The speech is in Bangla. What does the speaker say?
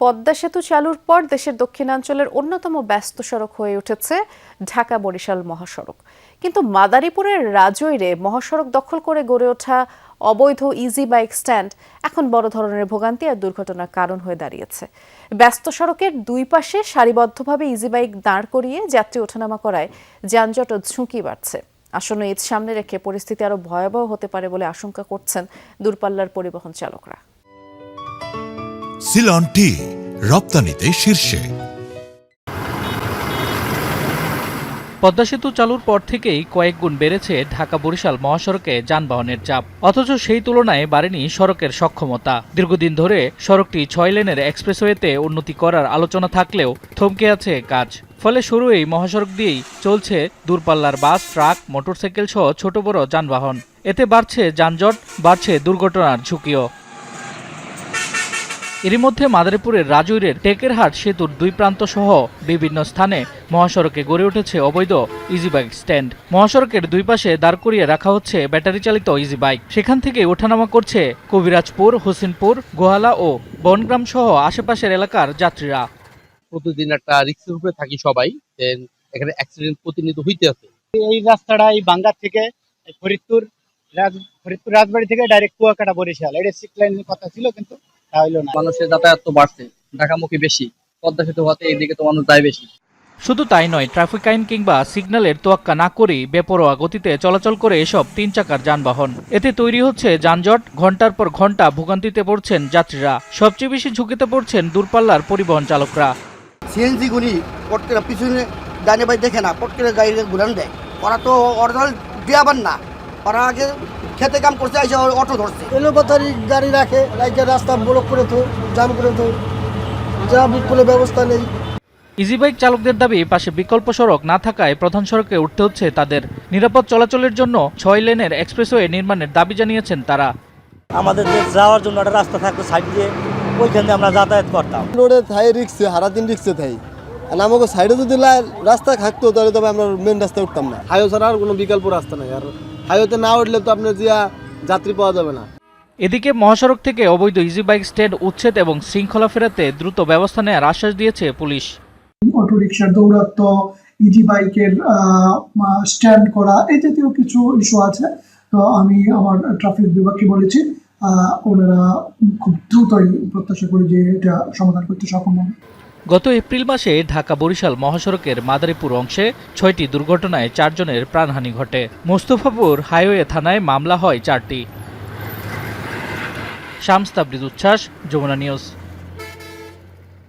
পদ্মা সেতু চালুর পর দেশের দক্ষিণাঞ্চলের অন্যতম ব্যস্ত সড়ক হয়ে উঠেছে ঢাকা বরিশাল মহাসড়ক। কিন্তু মাদারীপুরের রাজৈরে মহাসড়ক দখল করে গড়ে ওঠা অবৈধ ইজি বাইক স্ট্যান্ড এখন বড় ধরনের ভোগান্তি আর দুর্ঘটনার কারণ হয়ে দাঁড়িয়েছে। ব্যস্ত সড়কের দুই পাশে সারিবদ্ধভাবে ইজি বাইক দাঁড় করিয়ে যাত্রী ওঠানামা করায় যানজট ও ঝুঁকি বাড়ছে। আসন্ন ঈদ সামনে রেখে পরিস্থিতি আরো ভয়াবহ হতে পারে বলে আশঙ্কা করছেন দূরপাল্লার পরিবহন চালকরা। সিলন টি রপ্তানিতে শীর্ষে। পদ্মা সেতু চালুর পর থেকেই কয়েক গুণ বেড়েছে ঢাকা বরিশাল মহাসড়কে যানবাহনের চাপ, অথচ সেই তুলনায় বাড়েনি সড়কের সক্ষমতা। দীর্ঘদিন ধরে সড়কটি 6 লেনের এক্সপ্রেসওয়েতে উন্নতি করার আলোচনা থাকলেও থমকে আছে কাজ। ফলে শুরু এই মহাসড়ক দিয়েই চলছে দূরপাল্লার বাস, ট্রাক, মোটরসাইকেল সহ ছোট বড় যানবাহন। এতে বাড়ছে যানজট, বাড়ছে দুর্ঘটনার ঝুঁকিও। এরই মধ্যে মাদারীপুরের রাজৈরের টেকেরহাট সেতুর দুই প্রান্ত সহ বিভিন্ন স্থানে মহাসড়কে গড়ে উঠেছে অবৈধ ইজি বাইক স্ট্যান্ড। মহাসড়কের দুই পাশে দাঁড় করিয়ে রাখা হচ্ছে ব্যাটারি চালিত ইজি বাইক। সেখান থেকে ওঠানামা করছে কবিরাজপুর, হোসেনপুর, গোহালা ও বনগ্রাম সহ আশেপাশের এলাকার যাত্রীরা। প্রতিদিন একটা রিস্কের উপরে থাকি সবাই, এখানে অ্যাক্সিডেন্ট প্রতিনিয়ত হইতে আছে। এই রাস্তাটা এই বাঙ্গার থেকে ফরিদপুর রাজবাড়ি থেকে ডাইরেক্ট কুয়াকাটা বরিশাল, এটা 6 লাইনের কথা ছিল, কিন্তু তা হইলো না। মানুষের যাতায়াত তো বাড়ছে, ঢাকামুখী বেশি, পদ্মা সেতু হতে এইদিকে তো মানুষ যায় বেশি। শুধু তাই নয়, ট্রাফিক আইন কিংবা সিগন্যালের তোয়াক্কা না করেই বেপরোয়া গতিতে চলাচল করে এসব 3 চাকার যানবাহন। এতে তৈরি হচ্ছে যানজট, ঘন্টার পর ঘন্টা ভোগান্তিতে পড়ছেন যাত্রীরা। সবচেয়ে বেশি ঝুঁকিতে পড়ছেন দূরপাল্লার পরিবহন চালকরা। সিএনজি গুলি পটকে পিছনে ডানে বাই দেখে না, পটকে গাড়িকে ঘুরান দেয়। ওরা তো অরিজিনাল ড্রাইভার না, ওরা আগে খেতে কাম করছে, এসে অটো ধরছে। এলোপাতারি গাড়ি রাখে, রাস্তা ব্লক করে তো, জাম করে তো, যা কোনো ব্যবস্থা নেই। ইজি বাইক চালকদের দাবি, পাশে বিকল্প সড়ক না থাকায় প্রধান সড়কে উঠতে হচ্ছে তাদের। নিরাপদ চলাচলের জন্য 6 লেনের এক্সপ্রেসওয়ে নির্মাণের দাবি জানিয়েছেন তারা। আমাদের যে যাওয়ার জন্য একটা রাস্তা থাকতো সাইড দিয়ে, ওইখানে আমরা যাতায়াত করতাম। রোডে থাই রিক্সে, হারাদিন রিক্সে থাই, আর আমাকে সাইডে যদি রাস্তা থাকতো তাহলে তবে আমরা মেন রাস্তায় উঠতাম না। হাইওয়ে ছাড়া আর কোনো বিকল্প রাস্তা নেই, আর হাইওয়েতে না উঠলে তো আপনার জিয়া যাত্রী পাওয়া যাবে না। এদিকে মহাসড়ক থেকে অবৈধ ইজি বাইক স্ট্যান্ড উচ্ছেদ এবং শৃঙ্খলা ফেরাতে দ্রুত ব্যবস্থা নেওয়ার আশ্বাস দিয়েছে পুলিশ। অটো রিক্সার দৌরাত্ম, ইজি বাইকের স্ট্যান্ড করা, এই জাতীয় কিছু ইস্যু আছে। তো আমি আমার ট্রাফিক বিভাগকে বলেছি, ওনারা খুব দ্রুতই প্রত্যাশা করি যে এটা সমাধান করতে সক্ষম হবে। গত এপ্রিল মাসে ঢাকা বরিশাল মহাসড়কের মাদারীপুর অংশে 6টি দুর্ঘটনায় 4 জনের প্রাণহানি ঘটে। মোস্তফাপুর হাইওয়ে থানায় মামলা হয় 4টি। শামস তাবরিজ উচ্ছ্বাস, যমুনা নিউজ।